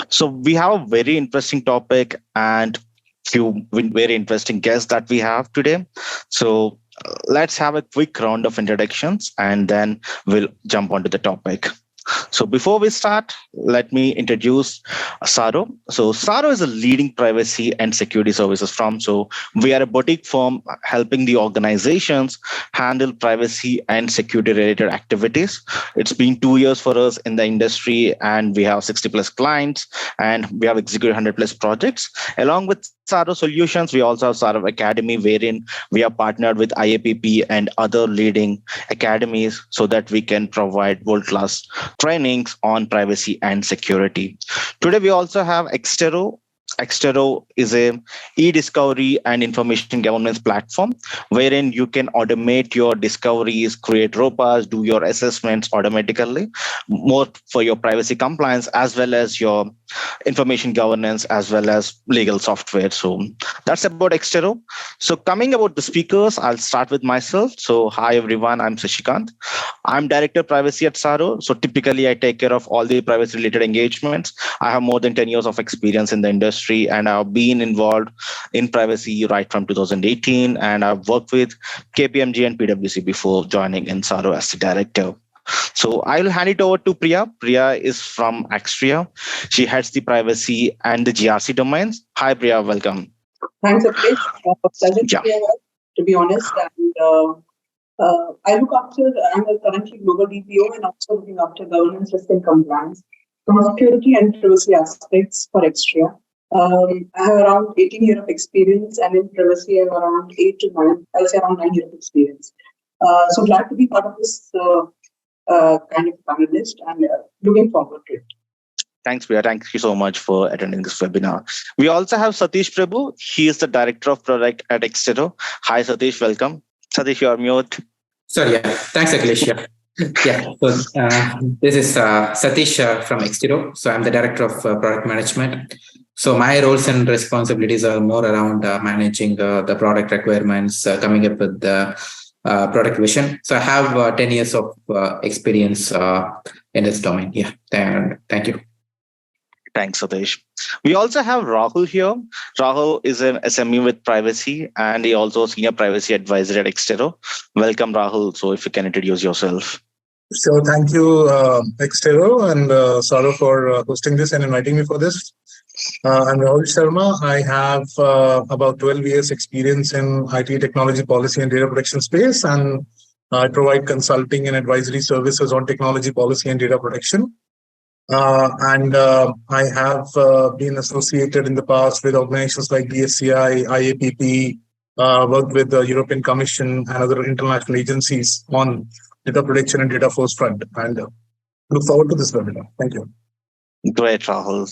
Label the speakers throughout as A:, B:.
A: So we have a very interesting topic and few very interesting guests that we have today. So let's have a quick round of introductions and then we'll jump onto the topic. So before we start, let me introduce Tsaaro. So Tsaaro is a leading privacy and security services firm. So we are a boutique firm helping the organizations handle privacy and security related activities. It's been 2 years for us in the industry and we have 60 plus clients and we have executed 100 plus projects. Along with Tsaaro Solutions, we also have Tsaaro Academy, wherein we are partnered with IAPP and other leading academies so that we can provide world-class trainings on privacy and security. Today, we also have Exterro. Exterro is a e-discovery and information governance platform wherein you can automate your discoveries, create ROPAs, do your assessments automatically, more for your privacy compliance as well as your information governance as well as legal software. So that's about Exterro. So coming about the speakers, I'll start with myself. So hi everyone, I'm Sasikanth. I'm Director Privacy at Tsaaro. So typically I take care of all the privacy related engagements. I have more than 10 years of experience in the industry and I've been involved in privacy right from 2018. And I've worked with KPMG and PwC before joining in Tsaaro as the director. So I'll hand it over to Priya. Priya is from Exterro. She heads the privacy and the GRC domains. Hi, Priya. Welcome.
B: Thanks, Akhilesh. Pleasure to
A: Yeah.
B: be here, to be honest. And I look after, I'm currently global DPO and also looking after governance, risk and compliance from security and privacy aspects for Exterro. I have around 18 years of experience and in privacy I have around 8 to 9, I'll say around 9 years of experience. So glad to be part of this kind of panelist and looking forward to it.
A: Thanks, Priya. Thank you so much for attending this webinar. We also have Sathishprabhu. He is the Director of Product at Exterro. Hi, Satish. Welcome. Satish, you're mute.
C: Sorry, yeah. Thanks, Akhilesh. Yeah. So this is Satish from Exterro. So I'm the Director of Product Management. So my roles and responsibilities are more around managing the product requirements, coming up with the product vision. So I have 10 years of experience in this domain. Yeah. Thank you.
A: Thanks, Satish. We also have Rahul here. Rahul is an SME with privacy and he also senior privacy advisor at Exterro. Welcome, Rahul. So if you can introduce yourself.
D: So thank you, Exterro and Tsaaro for hosting this and inviting me for this. I'm Rahul Sharma. I have about 12 years experience in IT technology policy and data protection space, and I provide consulting and advisory services on technology policy and data protection. I have been associated in the past with organizations like DSCI, IAPP, worked with the European Commission and other international agencies on data protection and data force front. And look forward to this webinar. Thank you.
A: Great, Rahul.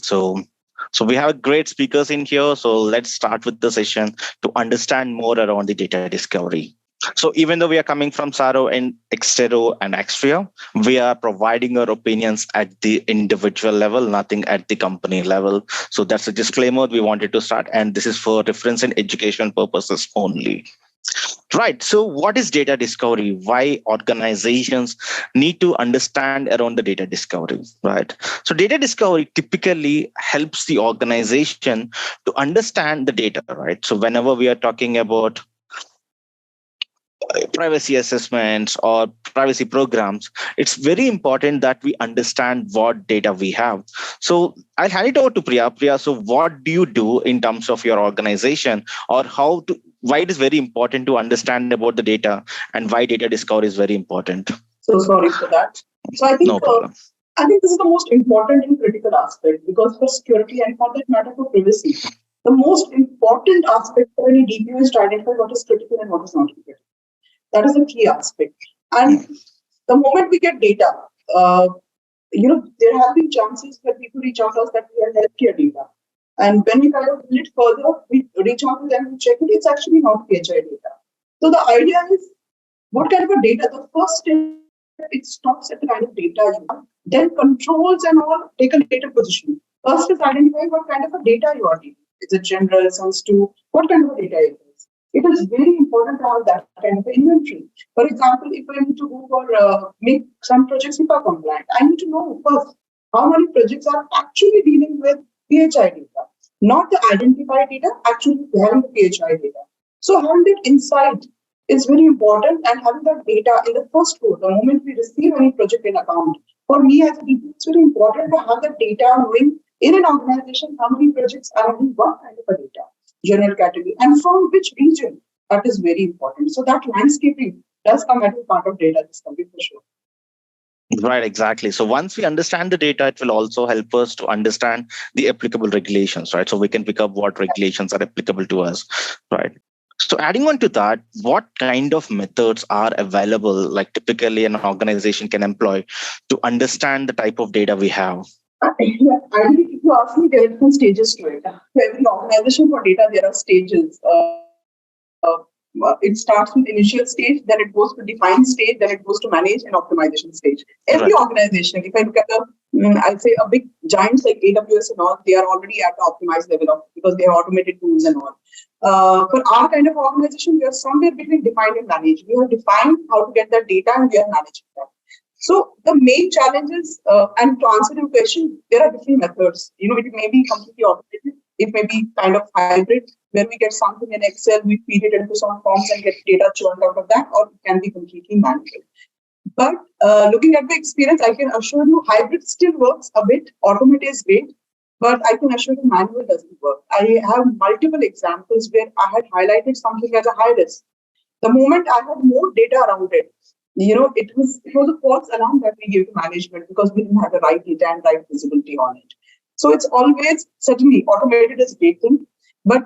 A: So we have great speakers in here. So let's start with the session to understand more around the data discovery. So even though we are coming from Tsaaro and Exterro and Exterro, we are providing our opinions at the individual level, nothing at the company level. So that's a disclaimer we wanted to start. And this is for reference and education purposes only. Right. So what is data discovery? Why organizations need to understand around the data discovery, right? So data discovery typically helps the organization to understand the data, right? So whenever we are talking about privacy assessments or privacy programs, it's very important that we understand what data we have. So I'll hand it over to Priya. Priya, so what do you do in terms of your organization, or why it is very important to understand about the data and why data discovery is very important?
B: So sorry for that. So I think
A: No problem.
B: I think this is the most important and critical aspect, because for security and for that matter for privacy, the most important aspect for any DPO is to identify what is critical and what is not critical. That is a key aspect. And the moment we get data, there have been chances where people reach out to us that we have healthcare data. And when we kind of build it further, we reach out to them and check it, it's actually not PHI data. So the idea is, what kind of a data? The first step, it stops at the kind of data you have. Then controls and all take a later position. First is identifying what kind of a data you are dealing with. Is it general, sensitive, what kind of a data it is? It is very important to have that kind of inventory. For example, if I need to go for make some projects HIPAA compliant, I need to know first how many projects are actually dealing with PHI data, not the identified data, actually having the PHI data. So having that insight is very important, and having that data in the first go, the moment we receive any project in account. For me as a DP, it's very important to have the data knowing in an organization how many projects are having what kind of a data, general category, and from which region. That is very important. So that landscaping does come as a part of data discovery for sure.
A: Right, exactly. So once we understand the data, it will also help us to understand the applicable regulations, right? So we can pick up what regulations are applicable to us, right? So adding on to that, what kind of methods are available, like typically an organization can employ to understand the type of data we have?
B: Yeah, ideally, if you ask me, there are different stages to it. For every organization for data, there are stages. It starts with initial stage, then it goes to define stage, then it goes to manage and optimization stage. Every
A: Right.
B: organization, if I look at I'll say a big giants like AWS and all, they are already at the optimized level of because they have automated tools and all. For our kind of organization, we are somewhere between define and manage. We have defined how to get that data and we are managing that. So the main challenges, and to answer your question, there are different methods. It may be completely automated. It may be kind of hybrid, where we get something in Excel, we feed it into some forms and get data churned out of that, or it can be completely manual. But looking at the experience, I can assure you hybrid still works a bit. Automate is great, but I can assure you manual doesn't work. I have multiple examples where I had highlighted something as a high risk. The moment I had more data around it, it was a false alarm that we gave to management because we didn't have the right data and right visibility on it. So it's always certainly automated is a great thing, but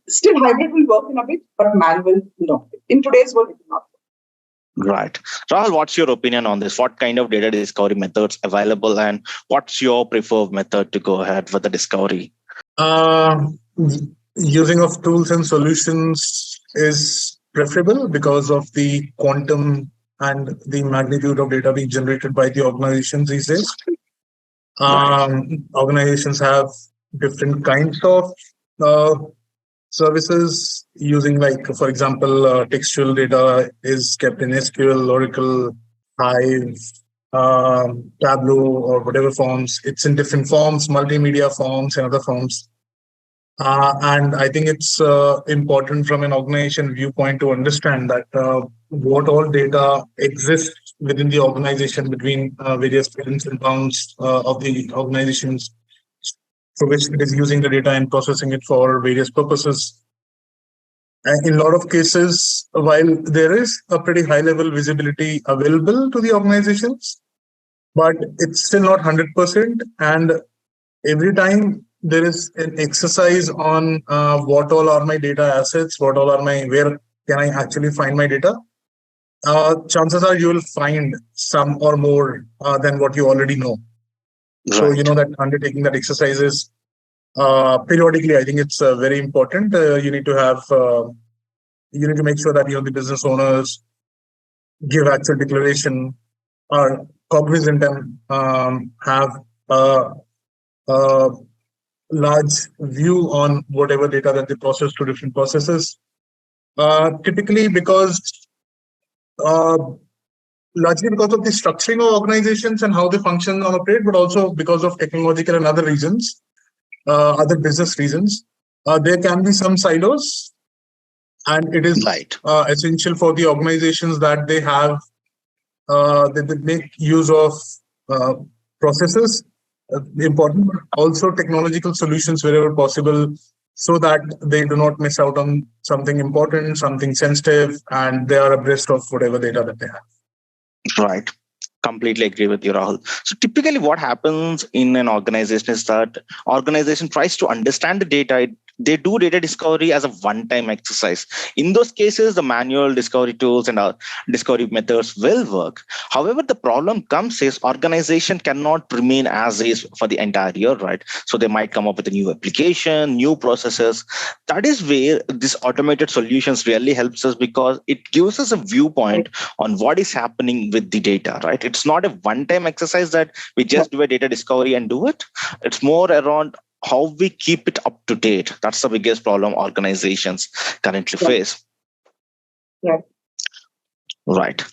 B: still hybrid will work in a bit, but manual no. In today's world, it will not.
A: Right. Rahul, what's your opinion on this? What kind of data discovery methods available, and what's your preferred method to go ahead with the discovery?
D: Uh, Using of tools and solutions is preferable because of the quantum and the magnitude of data being generated by the organizations these days. Organizations have different kinds of uh, services using, like, for example, textual data is kept in SQL, Oracle, Hive, Tableau, or whatever forms. It's in different forms, multimedia forms and other forms. And I think it's important from an organization viewpoint to understand that what all data exists within the organization between various parents and bounds of the organizations for which it is using the data and processing it for various purposes. And in a lot of cases, while there is a pretty high level visibility available to the organizations, but it's still not 100%. And every time there is an exercise on what all are my data assets, what all are where can I actually find my data, chances are you will find some or more than what you already know.
A: Right.
D: So, that undertaking that exercise is periodically, I think it's very important. You need to make sure that, the business owners give actual declaration, are cognizant, and have a large view on whatever data that they process to different processes. Typically, largely because of the structuring of organizations and how they function and operate, but also because of technological and other reasons, other business reasons, there can be some silos, and it is
A: Right.
D: Essential for the organizations that they have that they make use of processes, important, but also technological solutions wherever possible, so that they do not miss out on something important, something sensitive, and they are abreast of whatever data that they have.
A: Right. Completely agree with you, Rahul. So typically what happens in an organization is that organization tries to understand the data. They do data discovery as a one-time exercise. In those cases, the manual discovery tools and discovery methods will work. However, the problem comes is organization cannot remain as is for the entire year, right? So they might come up with a new application, new processes. That is where this automated solutions really helps us, because it gives us a viewpoint on what is happening with the data, right? It's not a one-time exercise that we just do a data discovery and do it. It's more around how we keep it up to date. That's the biggest problem organizations currently face.
B: Right.
A: Right.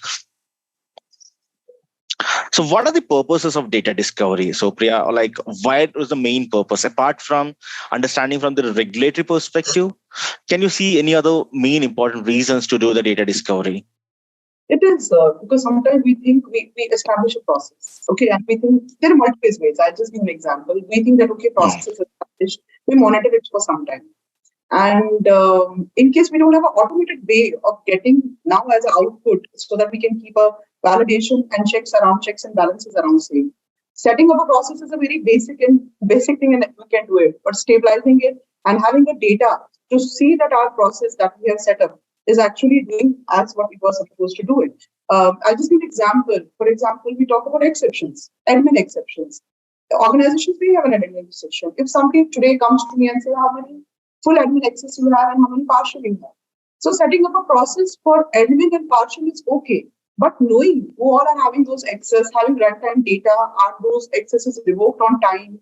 A: So what are the purposes of data discovery? So Priya, like what is the main purpose apart from understanding from the regulatory perspective? Can you see any other main important reasons to do the data discovery?
B: It is because sometimes we think we establish a process, okay, and we think there are multiple ways. I'll just give an example. We think that, okay, process is established, we monitor it for some time. And in case we don't have an automated way of getting now as an output so that we can keep a validation and checks and balances around same. Setting up a process is a very basic thing and we can do it, but stabilizing it and having the data to see that our process that we have set up is actually doing as what it was supposed to do it. I'll just give an example. For example, we talk about exceptions, admin exceptions. The organizations may have an admin exception. If somebody today comes to me and say how many full admin access you have and how many partial you have. So setting up a process for admin and partial is okay. But knowing who all are having those access, having runtime data, are those accesses revoked on time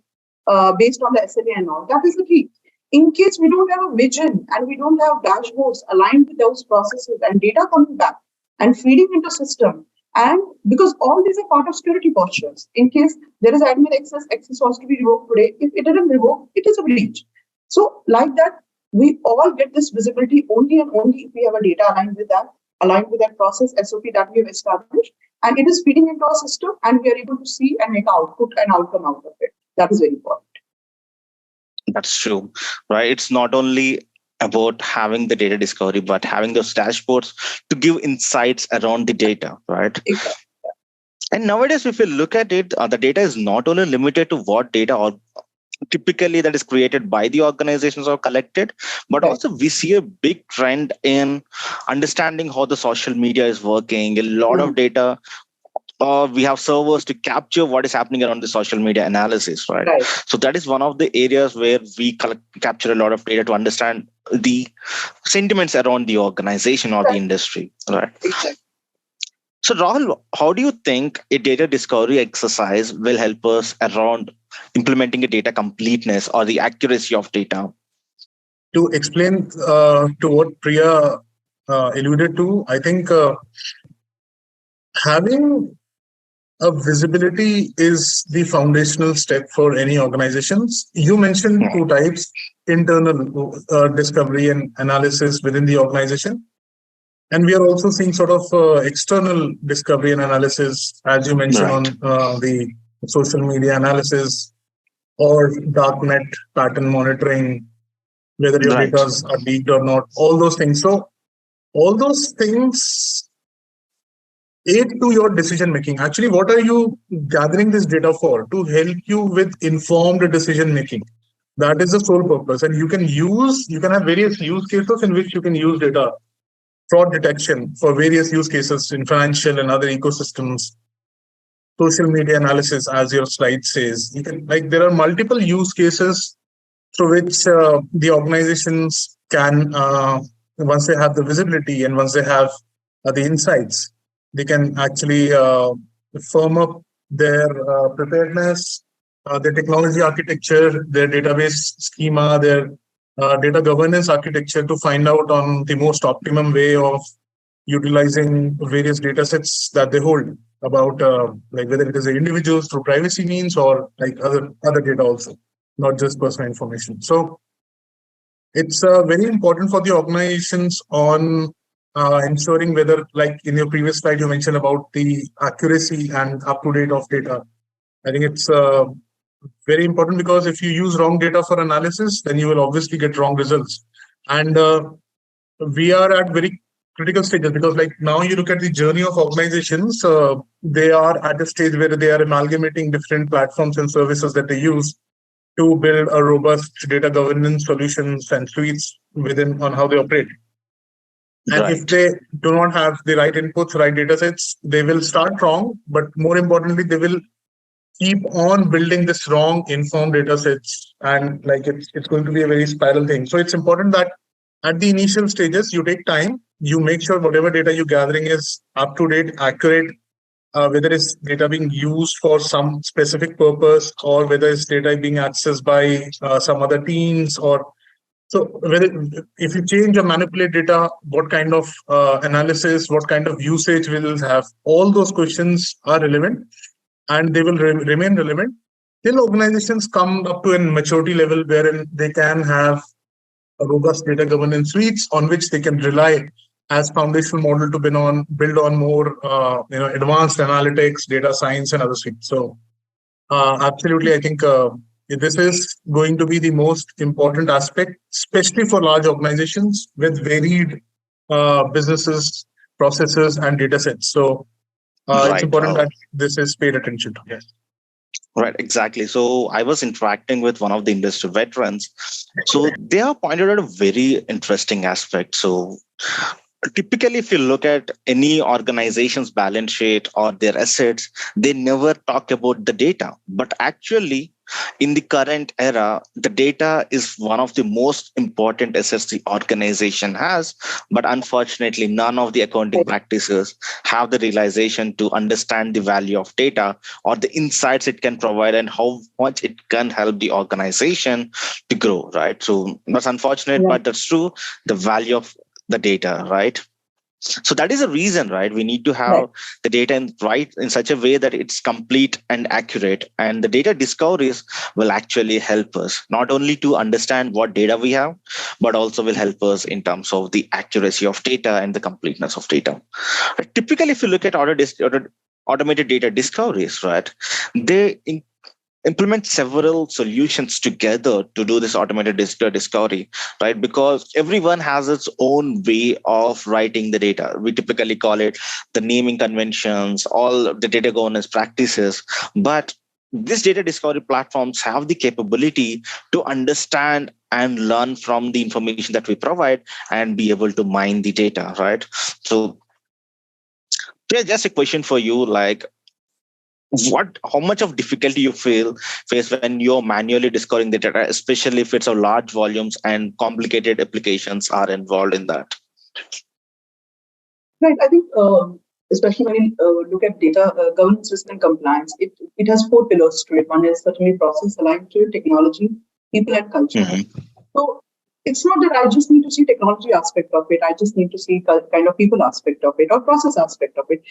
B: based on the SLA and all, that is the key. In case we don't have a vision and we don't have dashboards aligned with those processes and data coming back and feeding into system, and because all these are part of security postures. In case there is admin access was to be revoked today. If it didn't revoke, it is a breach. So like that, we all get this visibility only and only if we have a data aligned with that process SOP that we have established, and it is feeding into our system, and we are able to see and make output and outcome out of it. That is very important.
A: That's true, right? It's not only about having the data discovery, but having those dashboards to give insights around the data, right?
B: Exactly.
A: And nowadays, if you look at it, the data is not only limited to what data or typically that is created by the organizations or collected, but
B: Right.
A: also we see a big trend in understanding how the social media is working. A lot of data, we have servers to capture what is happening around the social media analysis, right?
B: Right.
A: So that is one of the areas where we capture a lot of data to understand the sentiments around the organization or the
B: Right.
A: industry, right?
B: Exactly.
A: So Rahul, how do you think a data discovery exercise will help us around implementing a data completeness or the accuracy of data?
D: To explain to what Priya alluded to, I think having a visibility is the foundational step for any organizations. You mentioned two types: internal discovery and analysis within the organization. And we are also seeing sort of external discovery and analysis, as you mentioned,
A: Right.
D: on the social media analysis or darknet pattern monitoring, whether your
A: Right.
D: data are leaked or not, all those things. So all those things aid to your decision making. Actually, what are you gathering this data for? To help you with informed decision making. That is the sole purpose. And you can have various use cases in which you can use data. Fraud detection for various use cases in financial and other ecosystems, social media analysis, as your slide says. You can, like, there are multiple use cases through which the organizations can, once they have the visibility and once they have the insights, they can actually firm up their preparedness, their technology architecture, their database schema, their data governance architecture to find out on the most optimum way of utilizing various data sets that they hold about like whether it is the individuals through privacy means or like other data also, not just personal information. So it's very important for the organizations on ensuring whether, like in your previous slide, you mentioned about the accuracy and up to date of data. I think it's very important because if you use wrong data for analysis, then you will obviously get wrong results. And we are at very critical stages because, like, now you look at the journey of organizations, they are at a stage where they are amalgamating different platforms and services that they use to build a robust data governance solutions and suites within on how they operate. And if
A: Right.
D: they do not have the right inputs, right data sets, they will start wrong. But more importantly, they will keep on building this wrong informed data sets. And like it's going to be a very spiral thing. So it's important that at the initial stages, you take time, you make sure whatever data you're gathering is up to date, accurate, whether it's data being used for some specific purpose or whether it's data being accessed by some other teams, or so whether if you change or manipulate data, what kind of analysis, what kind of usage will it have? All those questions are relevant, and they will remain relevant till organizations come up to a maturity level wherein they can have a robust data governance suites on which they can rely as foundational model to build on more advanced analytics, data science, and other suites. So absolutely, I think this is going to be the most important aspect, especially for large organizations with varied businesses, processes, and data sets. So it's
A: Right.
D: important that this is paid attention to. Yes.
A: Right, exactly. So I was interacting with one of the industry veterans. So they have pointed out a very interesting aspect. So typically, if you look at any organization's balance sheet or their assets, they never talk about the data. But actually, in the current era, the data is one of the most important assets the organization has. But unfortunately, none of the accounting practices have the realization to understand the value of data or the insights it can provide and how much it can help the organization to grow, right? So that's unfortunate,
B: Yeah.
A: but that's true. The value of the data, right? So that is a reason, right? We need to
B: Right.
A: have the data in such a way that it's complete and accurate. And the data discoveries will actually help us not only to understand what data we have, but also will help us in terms of the accuracy of data and the completeness of data. Typically, if you look at automated data discoveries, right, they implement several solutions together to do this automated data discovery, right? Because everyone has its own way of writing the data. We typically call it the naming conventions, all the data governance practices. But these data discovery platforms have the capability to understand and learn from the information that we provide and be able to mine the data, right? So there's just a question for you, like, how much of difficulty you face when you're manually discovering the data, especially if it's of large volumes and complicated applications are involved in that?
B: Right. I think, especially when you look at data governance, risk, and compliance, it has four pillars to it. One is certainly process aligned to technology, people, and culture.
A: Mm-hmm.
B: So it's not that I just need to see technology aspect of it. I just need to see kind of people aspect of it or process aspect of it.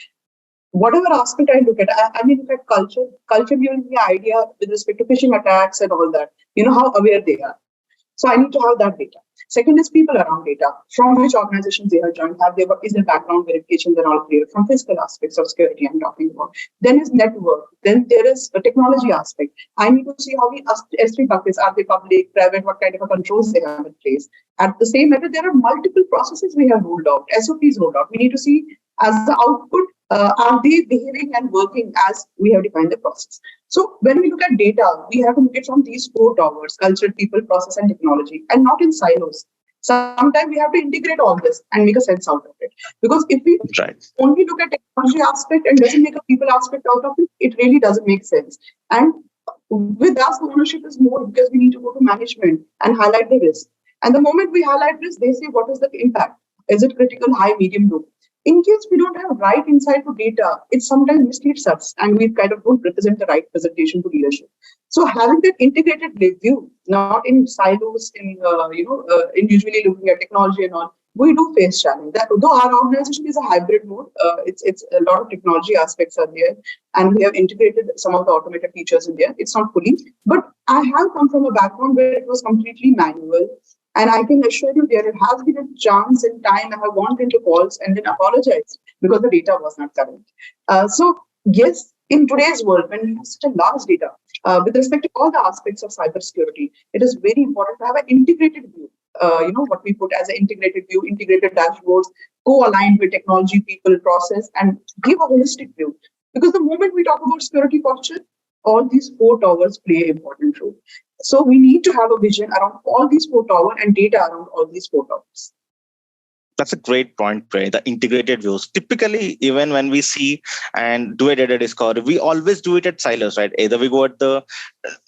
B: Whatever aspect I look at, I mean, look at culture. Culture gives me an idea with respect to phishing attacks and all that. You know how aware they are. So I need to have that data. Second is people around data, from which organizations they have joined, is their background verification, they're all clear, from physical aspects of security I'm talking about. Then is network. Then there is a technology aspect. I need to see how the S3 buckets, are they public, private, what kind of a controls they have in place. At the same matter, there are multiple processes we have rolled out, SOPs rolled out. We need to see as the output, are they behaving and working as we have defined the process. So when we look at data, we have to look at from these four towers: culture, people, process, and technology, and not in silos. Sometimes we have to integrate all this and make a sense out of it. Because if we
A: Right.
B: only look at technology aspect and doesn't make a people aspect out of it, it really doesn't make sense. And with us, the ownership is more because we need to go to management and highlight the risk. And the moment we highlight risk, they say, what is the impact? Is it critical, high, medium, low? In case we don't have right insight to data, it sometimes misleads us and we kind of don't represent the right presentation to leadership. So having that integrated view, not in silos, in usually looking at technology and all, we do face challenge. That though our organization is a hybrid mode, it's a lot of technology aspects are there, and we have integrated some of the automated features in there. It's not fully, but I have come from a background where it was completely manual. And I can assure you there has been a chance in time I have gone into calls and then apologized because the data was not current. So yes, in today's world, when we have such a large data, with respect to all the aspects of cybersecurity, it is very important to have an integrated view. What we put as an integrated view, integrated dashboards, co-aligned with technology, people, process, and give a holistic view. Because the moment we talk about security posture, all these four towers play an important role. So we need to have a vision around all these four towers and data around all these four towers.
A: That's a great point, Priya. The integrated views. Typically, even when we see and do a data discovery, we always do it at silos, right? Either we go at the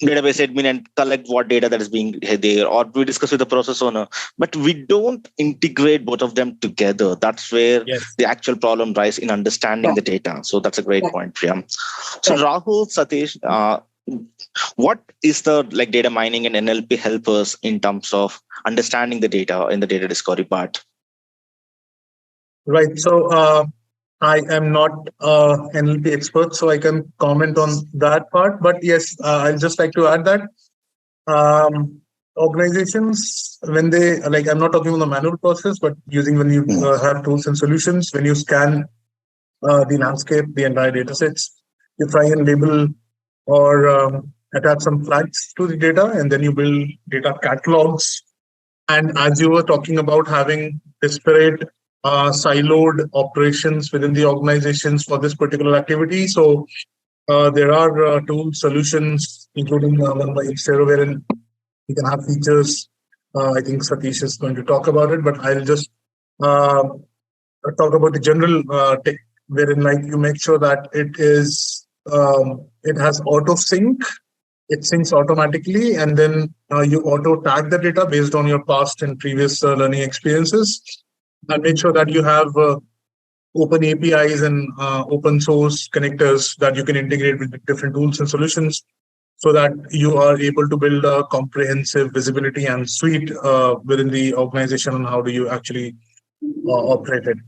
A: database admin and collect what data that is being there, or we discuss with the process owner. But we don't integrate both of them together. That's where
D: Yes.
A: the actual problem lies in understanding the data. So that's a great
B: Right.
A: point, Priya. So
B: Right.
A: Rahul, Satish, what is the like data mining and NLP help us in terms of understanding the data in the data discovery part?
D: Right. So I am not NLP expert, so I can comment on that part. But yes, I'll just like to add that um, organizations, when they like, I'm not talking about the manual process, but using when you have tools and solutions, when you scan the landscape, the entire data sets, you try and label or attach some flags to the data, and then you build data catalogs. And as you were talking about having disparate siloed operations within the organizations for this particular activity, so there are tool solutions, including one by Exterro, wherein you can have features. I think Satish is going to talk about it, but I'll just uh, talk about the general tech, wherein like you make sure that it has auto sync, it syncs automatically, and then you auto tag the data based on your past and previous learning experiences, and make sure that you have open APIs and open source connectors that you can integrate with different tools and solutions, so that you are able to build a comprehensive visibility and suite within the organization on how do you actually operate it.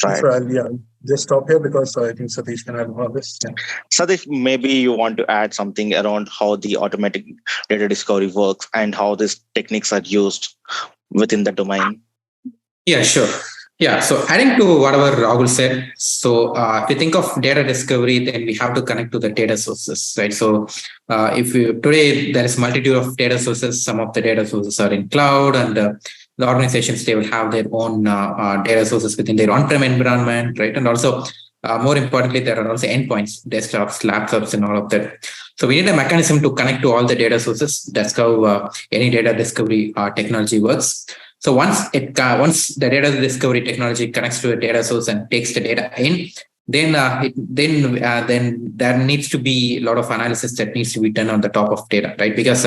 A: Right.
D: So I'll just stop here because I think Satish can add more of this. Yeah.
A: Satish, maybe you want to add something around how the automatic data discovery works and how these techniques are used within the domain.
C: Yeah, sure. Yeah, so adding to whatever Rahul said, so if you think of data discovery, then we have to connect to the data sources, right? So if you today there is multitude of data sources, some of the data sources are in cloud, and the organizations, they will have their own data sources within their on-prem environment, right? And also, more importantly, there are also endpoints, desktops, laptops, and all of that. So we need a mechanism to connect to all the data sources. That's how any data discovery technology works. So once the data discovery technology connects to a data source and takes the data in, then there needs to be a lot of analysis that needs to be done on the top of data, right? Because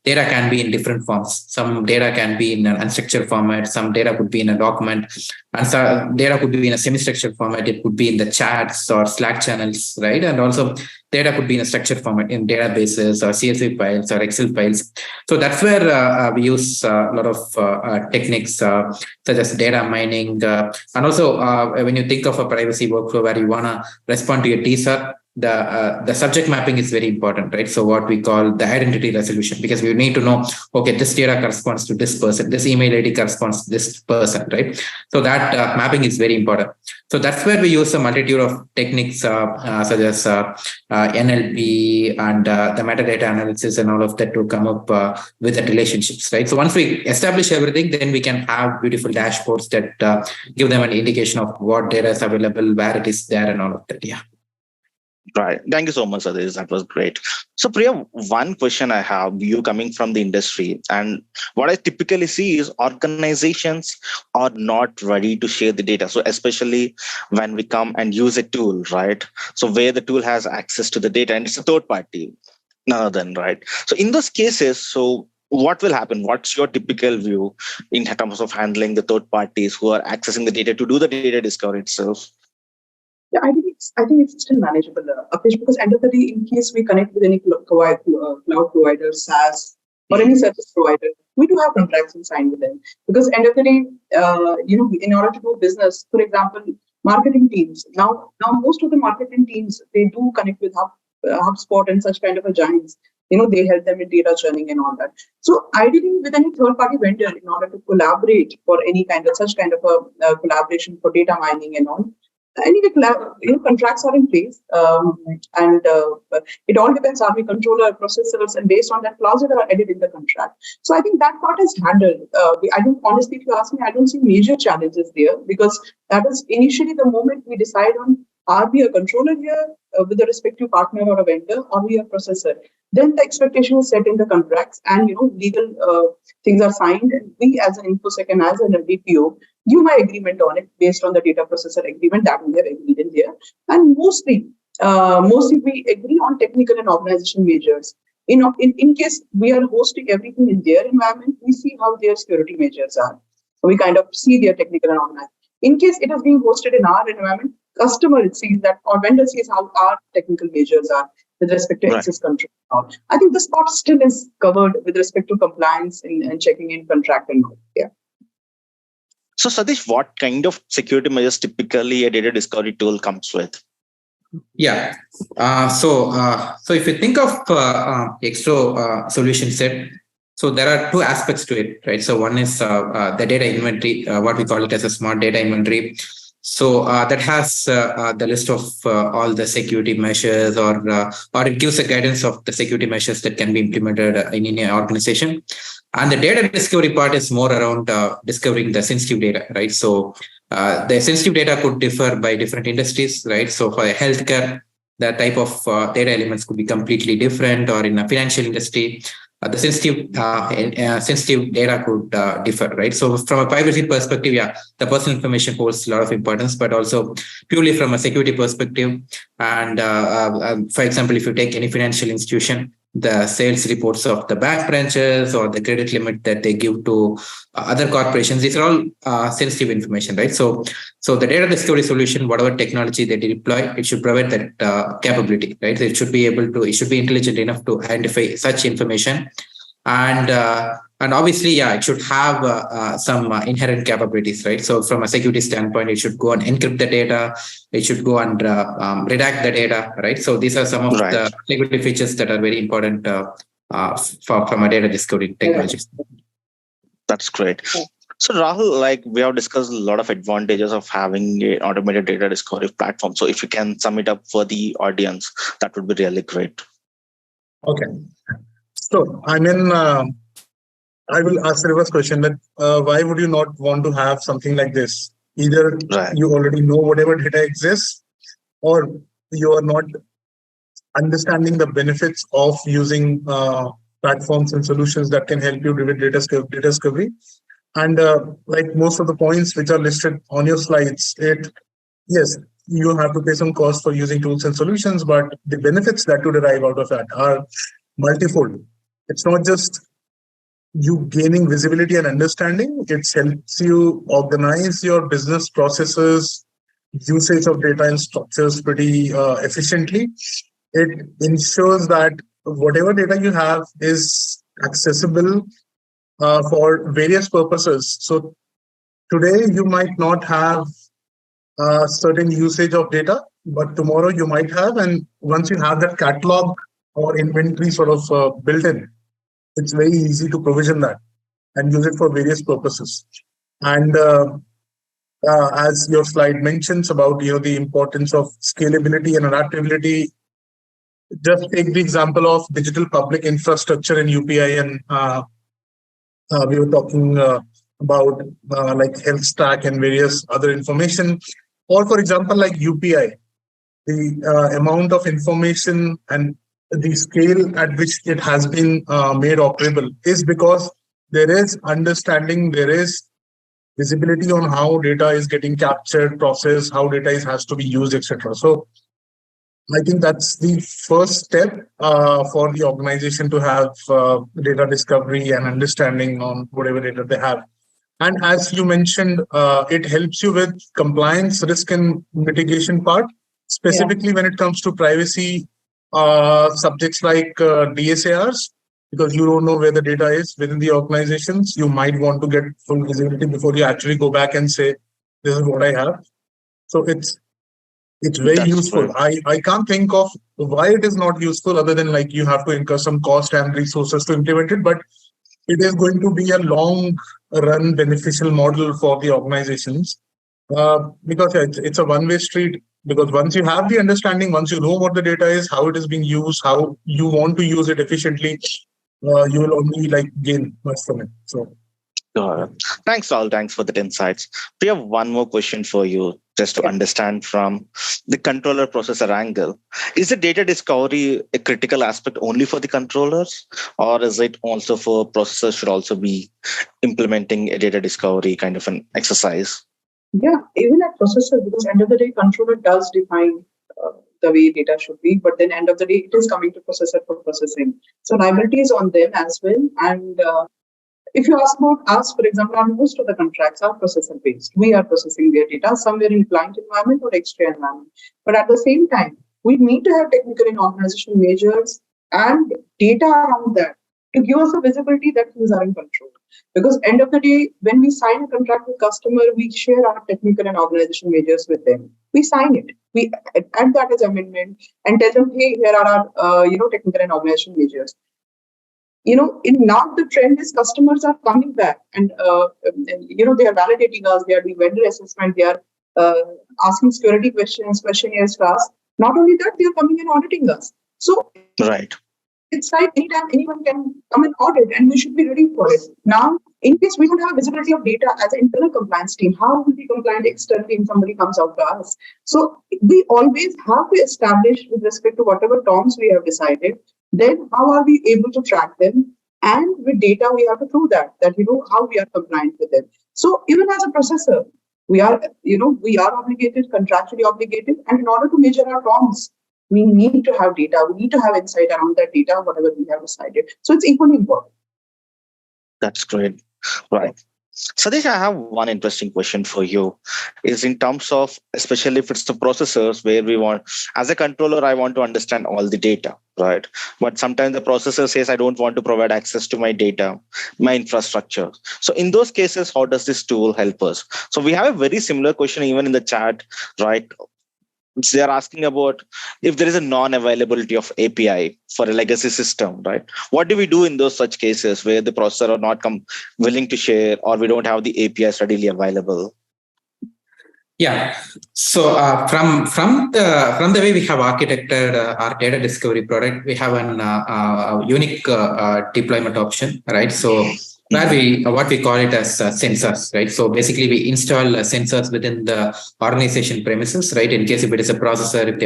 C: data can be in different forms. Some data can be in an unstructured format. Some data could be in a document, and some data could be in a semi-structured format. It could be in the chats or Slack channels, right? And also, data could be in a structured format in databases or CSV files or Excel files. So that's where we use a lot of techniques such as data mining. And also, when you think of a privacy workflow where you want to respond to your TSAR, the subject mapping is very important, right? So what we call the identity resolution, because we need to know, okay, this data corresponds to this person, this email ID corresponds to this person, right? So that mapping is very important. So that's where we use a multitude of techniques such as NLP and the metadata analysis and all of that to come up with the relationships, right? So once we establish everything, then we can have beautiful dashboards that give them an indication of what data is available, where it is there, and all of that. Yeah.
A: Right. Thank you so much, Satish. That was great. So, Priya, one question I have, you coming from the industry, and what I typically see is organizations are not ready to share the data. So, especially when we come and use a tool, right? So, where the tool has access to the data and it's a third party, none other than, right? So, in those cases, so what will happen? What's your typical view in terms of handling the third parties who are accessing the data to do the data discovery itself?
B: Yeah, I think it's still manageable, Akhilesh, because end of the day, in case we connect with any cloud provider, SaaS, or any service provider, we do have contracts and signed with them. Because end of the day, in order to do business, for example, marketing teams. Now most of the marketing teams, they do connect with HubSpot and such kind of a giants. They help them in data churning and all that. So ideally, with any third-party vendor, in order to collaborate for any kind of such kind of a collaboration for data mining and all. Anyway, contracts are in place, and it all depends. Are we controller, processors, and based on that, clauses are added in the contract. So I think that part is handled. I don't honestly, if you ask me, I don't see major challenges there, because that is initially the moment we decide on, are we a controller here with a respective partner or a vendor, or we a processor. Then the expectation is set in the contracts, and legal things are signed. And we, as an InfoSec and as an BPO, give my agreement on it based on the data processor agreement that we have agreed in there. And mostly we agree on technical and organization measures. In case we are hosting everything in their environment, we see how their security measures are. So we kind of see their technical and organization. In case it is being hosted in our environment, customer sees that, or vendor sees how our technical measures are with respect to
A: Right.
B: access control. I think this part still is covered with respect to compliance and checking in contract and all. Yeah.
A: So, Satish, what kind of security measures typically a data discovery tool comes with?
C: Yeah. So if you think of Exterro solution set, so there are two aspects to it, right? So one is the data inventory, what we call it as a smart data inventory. So that has the list of all the security measures, or it gives a guidance of the security measures that can be implemented in any organization. And the data discovery part is more around discovering the sensitive data, right? So the sensitive data could differ by different industries, right? So for healthcare, the type of data elements could be completely different, or in a financial industry, the sensitive data could differ, right? So from a privacy perspective, yeah, the personal information holds a lot of importance, but also purely from a security perspective. And for example, if you take any financial institution, the sales reports of the bank branches or the credit limit that they give to other corporations, these are all sensitive information, right? So the data discovery solution, whatever technology they deploy, it should provide that capability, right? It should be intelligent enough to identify such information. And obviously, yeah, it should have some inherent capabilities, right? So from a security standpoint, it should go and encrypt the data. It should go and redact the data, right? So these are some of
A: Right.
C: the security features that are very important from a data discovery technology.
A: That's great. So, Rahul, like we have discussed a lot of advantages of having an automated data discovery platform. So, if you can sum it up for the audience, that would be really great.
D: Okay. So, I mean, I will ask the reverse question that why would you not want to have something like this? Either
A: Right.
D: you already know whatever data exists, or you are not understanding the benefits of using platforms and solutions that can help you with data discovery. And like most of the points which are listed on your slides, yes, you have to pay some cost for using tools and solutions, but the benefits that you derive out of that are multifold. It's not just you gaining visibility and understanding, it helps you organize your business processes, usage of data and structures pretty efficiently. It ensures that whatever data you have is accessible for various purposes. So today you might not have certain usage of data, but tomorrow you might have. And once you have that catalog or inventory sort of built in, it's very easy to provision that and use it for various purposes. And as your slide mentions about the importance of scalability and adaptability, just take the example of digital public infrastructure in UPI, and we were talking about like health stack and various other information. Or for example, like UPI, the amount of information and the scale at which it has been made operable is because there is understanding, there is visibility on how data is getting captured, processed, how data has to be used, etc. So I think that's the first step for the organization to have data discovery and understanding on whatever data they have. And as you mentioned, it helps you with compliance, risk, and mitigation part, specifically when it comes to privacy subjects like DSARs, because you don't know where the data is within the organizations. You might want to get full visibility before you actually go back and say, this is what I have. So it's very
A: That's
D: useful.
A: great.
D: I can't think of why it is not useful other than like you have to incur some cost and resources to implement it, but it is going to be a long run beneficial model for the organizations because it's a one-way street. Because once you have the understanding, once you know what the data is, how it is being used, how you want to use it efficiently, you will only like gain much from it. So
A: Thanks, Rahul. Thanks for the insights. We have one more question for you. just to understand from the controller processor angle. Is the data discovery a critical aspect only for the controllers, or is it also for processors should also be implementing a data discovery kind of an exercise?
B: Yeah, even at processor, because end of the day, controller does define the way data should be, but then end of the day, it is coming to processor for processing. So liability is on them as well. And if you ask about us, for example, most of the contracts are processor based. We are processing their data somewhere in client environment or extra environment. But at the same time, we need to have technical and organizational measures and data around that to give us a visibility that things are in control. Because end of the day, when we sign a contract with customer, we share our technical and organizational measures with them. We sign it. We add that as amendment and tell them, hey, here are our technical and organizational measures. In now the trend is customers are coming back and they are validating us, they are doing vendor assessment, they are asking security questionnaires to us. Not only that, they are coming and auditing us. So
A: Right.
B: it's like anytime anyone can come and audit, and we should be ready for it. Now, in case we don't have visibility of data as an internal compliance team, how will we compliant externally if somebody comes out to us? So we always have to establish with respect to whatever terms we have decided, then how are we able to track them? And with data, we have to prove that how we are compliant with them. So even as a processor, we are obligated, contractually obligated, and in order to measure our terms, we need to have data. We need to have insight around that data, whatever we have decided. So it's equally important.
A: That's great. Right. Sadish, I have one interesting question for you. Is in terms of, especially if it's the processors where we want, as a controller, I want to understand all the data, right? But sometimes the processor says, I don't want to provide access to my data, my infrastructure. So in those cases, how does this tool help us? So we have a very similar question even in the chat, right? They are asking about if there is a non-availability of API for a legacy system, right? What do we do in those such cases where the processor are not willing to share, or we don't have the APIs readily available?
C: Yeah. So from the way we have architected our data discovery product, we have an unique deployment option, right? So where we what we call it as sensors, right? So basically we install sensors within the organization premises, right? In case if it is a processor, if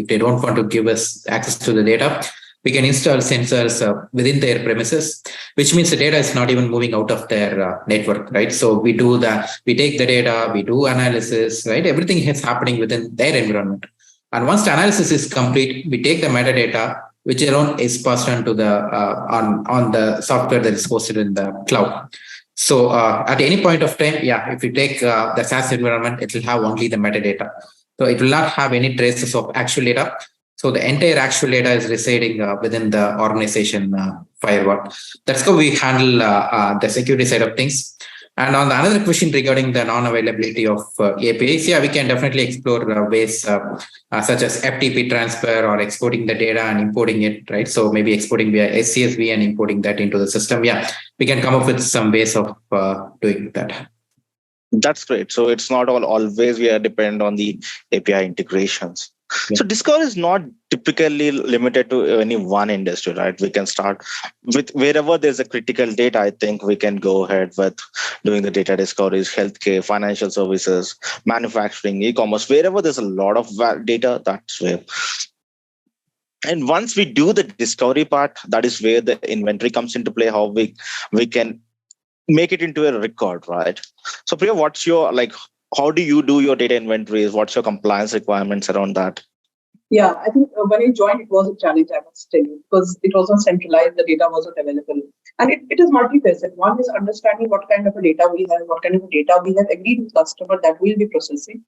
C: they don't want to give us access to the data, we can install sensors within their premises, which means the data is not even moving out of their network, right? So we take the data, we do analysis, right? Everything is happening within their environment. And once the analysis is complete, we take the metadata, which alone is passed on to the on the software that is hosted in the cloud. So at any point of time, if you take the SaaS environment, it will have only the metadata. So it will not have any traces of actual data. So the entire actual data is residing within the organization firewall. That's how we handle the security side of things. And on the another question regarding the non-availability of APIs, we can definitely explore ways such as FTP transfer or exporting the data and importing it, right? So maybe exporting via SCSV and importing that into the system. We can come up with some ways of doing that.
A: That's great. So it's not always we are dependent on the API integrations. Yeah. So Discover is not typically limited to any one industry, right? We can start with wherever there's a critical data. I think we can go ahead with doing the data discoveries, healthcare, financial services, manufacturing, e-commerce, wherever there's a lot of data, that's where. And once we do the discovery part, that is where the inventory comes into play, how we can make it into a record, right? So Priya, what's your how do you do your data inventories? What's your compliance requirements around that?
B: Yeah, I think when I joined, it was a challenge, I must tell you, because it was not centralized, the data wasn't available. And it is multifaceted. One is understanding what kind of a data we have, what kind of data we have agreed with customer that we'll be processing.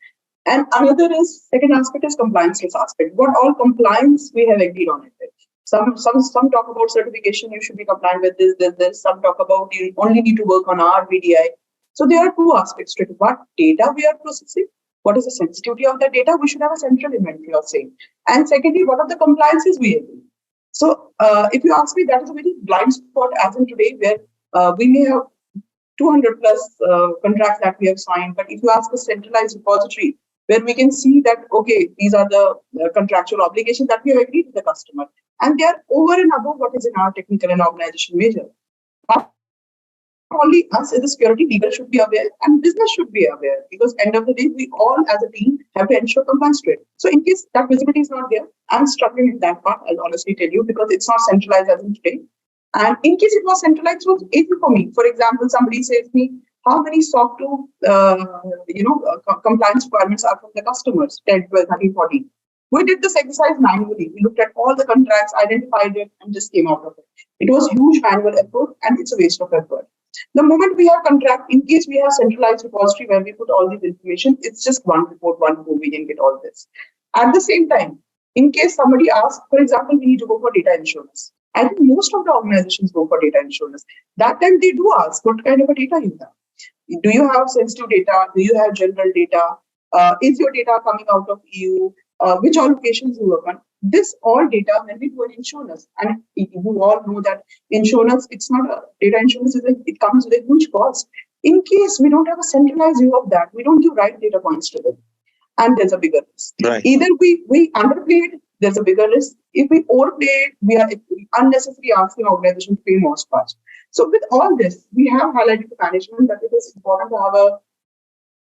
B: And another is, second aspect is compliance aspect. What all compliance we have agreed on it. Some talk about certification, you should be compliant with this. Some talk about you only need to work on our VDI. So there are two aspects to it. What data we are processing, what is the sensitivity of the data? We should have a central inventory of same. And secondly, what are the compliances we agree? So if you ask me, that is a very blind spot as in today, where we may have 200 plus contracts that we have signed. But if you ask a centralized repository, where we can see that, okay, these are the contractual obligations that we have agreed with the customer. And they are over and above what is in our technical and organization measure. only us as a security leader should be aware and business should be aware, because end of the day, we all as a team have to ensure compliance to it. So in case that visibility is not there, I'm struggling in that part, I'll honestly tell you, because it's not centralized as in today. And in case it was centralized, it was easy for me. For example, somebody says to me, how many SOC 2 compliance requirements are from the customers, 10, 12, 13, 14. We did this exercise manually. We looked at all the contracts, identified it, and just came out of it. It was huge manual effort, and it's a waste of effort. The moment we have contract, in case we have centralized repository where we put all this information, it's just one report, we can get all this. At the same time, in case somebody asks, for example, we need to go for data insurance. I think most of the organizations go for data insurance. That time they do ask, what kind of a data you have? Do you have sensitive data? Do you have general data? Is your data coming out of EU? Which all locations you work on? This all data when we do an insurance, and you all know that insurance, it's not a data insurance, it comes with a huge cost. In case we don't have a centralized view of that, we don't give right data points to them, and there's a bigger risk.
A: Right.
B: Either we underplay it, there's a bigger risk. If we overplay it, we are unnecessarily asking organizations to pay more cost. So with all this, we have highlighted to management that it is important to have a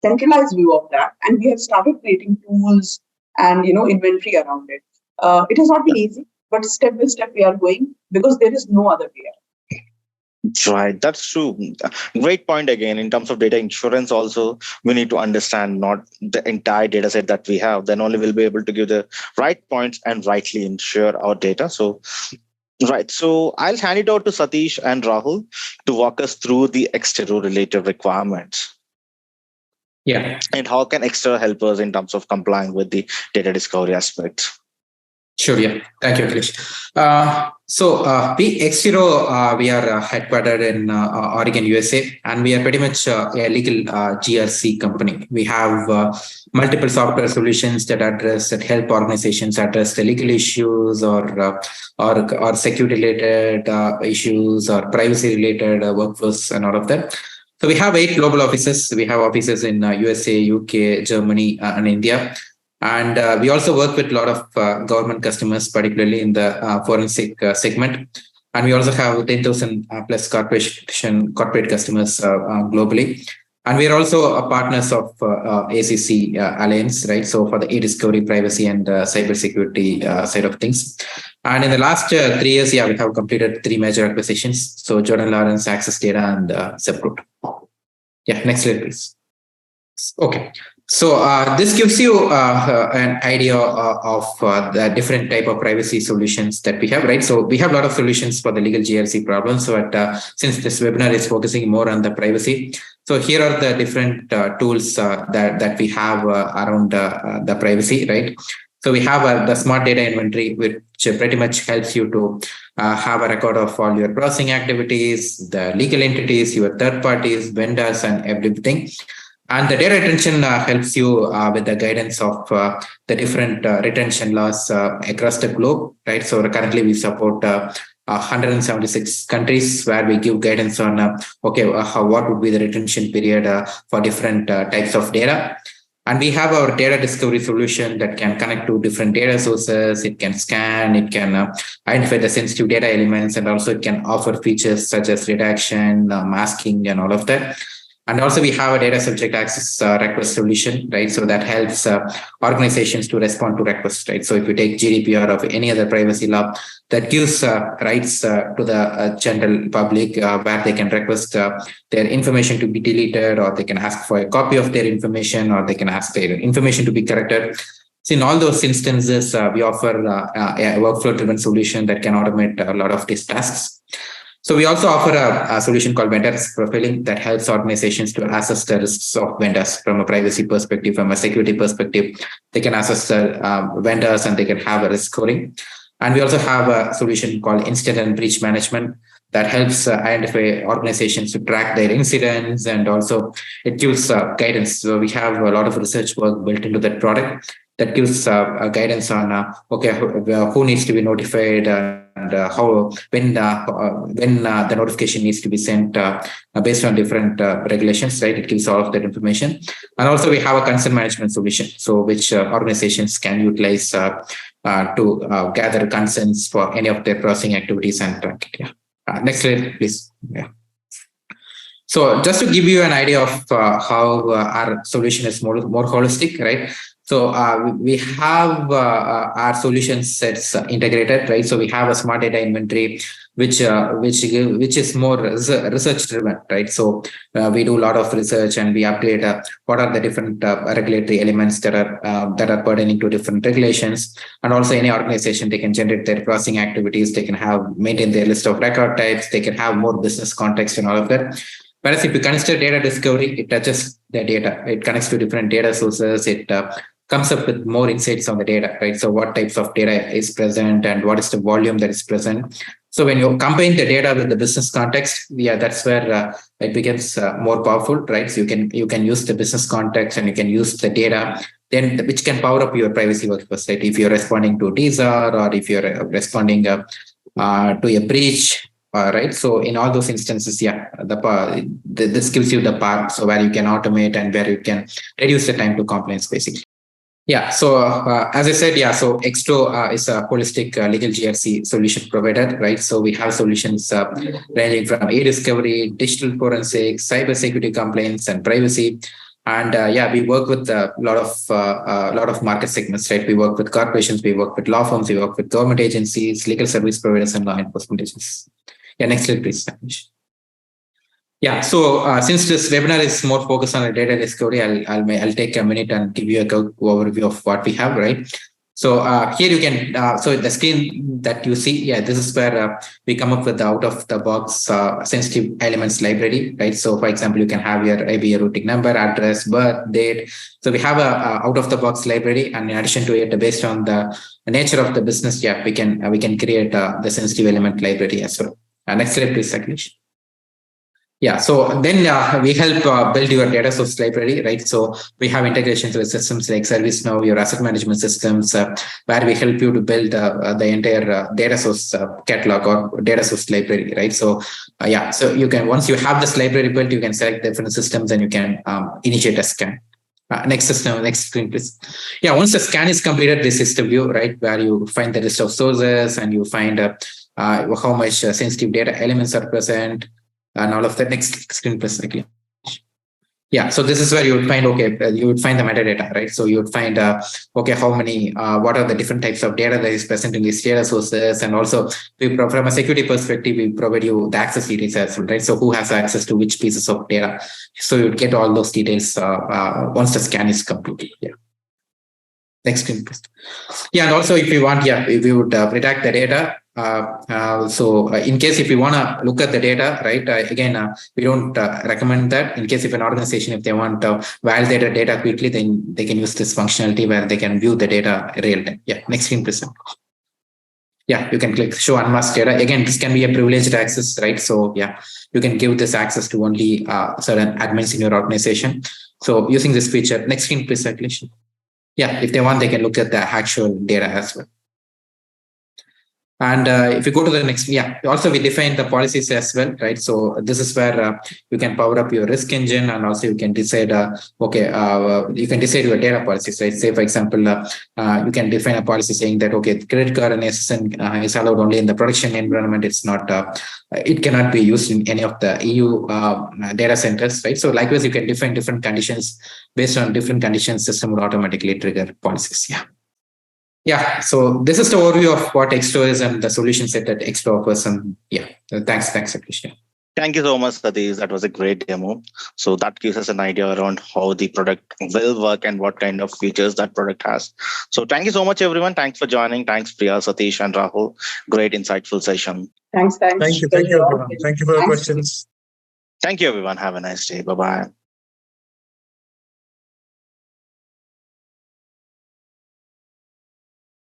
B: centralized view of that, and we have started creating tools and inventory around it. It has not been easy, but step by step we are going, because there is no other way.
A: Right, that's true. Great point again. In terms of data insurance, also, we need to understand not the entire data set that we have. Then only we'll be able to give the right points and rightly insure our data. So, right. So I'll hand it over to Satish and Rahul to walk us through the Exterro related requirements.
C: Yeah.
A: And how can Exterro help us in terms of complying with the data discovery aspects?
C: Sure. Yeah. Thank you, Akhilesh. We Exterro, we are headquartered in Oregon, USA, and we are pretty much a legal GRC company. We have multiple software solutions that help organizations address the legal issues or security related issues or privacy related workflows and all of that. So we have 8 global offices. We have offices in USA, UK, Germany, and India. And we also work with a lot of government customers, particularly in the forensic segment. And we also have 10,000 plus corporate customers globally. And we are also partners of ACC Alliance, right? So for the e-discovery, privacy, and cybersecurity side of things. And in the last 3 years, we have completed 3 major acquisitions. So Jordan Lawrence, Access Data, and Zeproot. Yeah, next slide, please. Okay. So this gives you an idea of the different type of privacy solutions that we have, right? So we have a lot of solutions for the legal GRC problems. So since this webinar is focusing more on the privacy, so here are the different tools that we have around the privacy, right? So we have the smart data inventory, which pretty much helps you to have a record of all your browsing activities, the legal entities, your third parties, vendors, and everything. And the data retention helps you with the guidance of the different retention laws across the globe, right? So currently we support 176 countries where we give guidance on, what would be the retention period for different types of data. And we have our data discovery solution that can connect to different data sources. It can scan, it can identify the sensitive data elements, and also it can offer features such as redaction, masking, and all of that. And also we have a data subject access request solution, right? So that helps organizations to respond to requests, right? So if you take GDPR or any other privacy law, that gives rights to the general public where they can request their information to be deleted, or they can ask for a copy of their information, or they can ask their information to be corrected. So in all those instances, we offer a workflow-driven solution that can automate a lot of these tasks. So we also offer a solution called vendor risk profiling that helps organizations to assess the risks of vendors from a privacy perspective, from a security perspective. They can assess the vendors and they can have a risk scoring. And we also have a solution called incident and breach management that helps identify organizations to track their incidents, and also it gives guidance. So we have a lot of research work built into that product that gives guidance on who needs to be notified and when the notification needs to be sent based on different regulations, right? It gives all of that information. And also we have a consent management solution, so which organizations can utilize to gather consents for any of their processing activities and track it. Yeah. Next slide, please. Yeah. So just to give you an idea of how our solution is more holistic, right? So we have our solution sets integrated, right? So we have a smart data inventory, which is more research driven, right? So we do a lot of research and we update what are the different regulatory elements that are pertaining to different regulations, and also any organization, they can generate their processing activities, they can have maintain their list of record types, they can have more business context and all of that. Whereas if you consider data discovery, it touches the data. It connects to different data sources. It comes up with more insights on the data, right? So what types of data is present and what is the volume that is present. So when you combine the data with the business context, yeah, that's where it becomes more powerful, right? So you can use the business context and you can use the data, then which can power up your privacy workforce, right? If you're responding to teaser or if you're responding to a breach, right. So in all those instances, yeah, this gives you the path, so where you can automate and where you can reduce the time to compliance, basically. Yeah. So as I said, yeah. So Exterro is a holistic legal GRC solution provider, right? So we have solutions ranging from e-discovery, digital forensics, cyber security compliance, and privacy. And yeah, we work with a lot of market segments, right? We work with corporations, we work with law firms, we work with government agencies, legal service providers, and law enforcement agencies. Yeah, next slide, please. Yeah, so since this webinar is more focused on the data discovery, I'll take a minute and give you a overview of what we have, right? So here you can, so the screen that you see, yeah, this is where we come up with the out-of-the-box sensitive elements library, right? So for example, you can have your IBA routing number, address, birth, date. So we have a out-of-the-box library, and in addition to it, based on the nature of the business, yeah, we can create the sensitive element library as well. Next slide, please, Akhilesh. Yeah, so then we help build your data source library, right? So we have integrations with systems like ServiceNow, your asset management systems, where we help you to build the entire data source catalog or data source library, right? So yeah, so you can, once you have this library built, you can select different systems and you can initiate a scan. Next screen, please. Yeah, once the scan is completed, this is the view, right, where you find the list of sources and you find how much sensitive data elements are present, and all of that. Next screen, please. Yeah, so this is where you would find, okay, you would find the metadata, right? So you would find, okay, how many, what are the different types of data that is present in these data sources, and also from a security perspective, we provide you the access details as well, right? So who has access to which pieces of data? So you get all those details once the scan is completed. Yeah. Next screen, please. Yeah, and also if you want, yeah, if you would protect the data. So in case if you want to look at the data, right, again, we don't recommend that. In case if an organization, if they want to validate the data quickly, then they can use this functionality where they can view the data real time. Yeah, next screen, please. Yeah, you can click show unmasked data. Again, this can be a privileged access, right? So yeah, you can give this access to only certain admins in your organization. So using this feature, next screen, please, Akhilesh. Yeah, if they want, they can look at the actual data as well. And if you go to the next, yeah, also we define the policies as well, right? So this is where you can power up your risk engine, and also you can decide, you can decide your data policies, right? Say, for example, you can define a policy saying that, okay, credit card and SSN is allowed only in the production environment. It's not, it cannot be used in any of the EU data centers, right? So likewise, you can define different conditions. Based on different conditions, system will automatically trigger policies. Yeah. Yeah, so this is the overview of what Exterro is and the solution set that Exterro offers. And yeah, thanks, Akhilesh.
A: Thank you so much, Satish. That was a great demo. So that gives us an idea around how the product will work and what kind of features that product has. So thank you so much, everyone. Thanks for joining. Thanks, Priya, Satish, and Rahul. Great, insightful session.
B: Thanks.
D: Thank you, everyone. Thank you for your questions.
A: Thank you, everyone. Have a nice day. Bye-bye.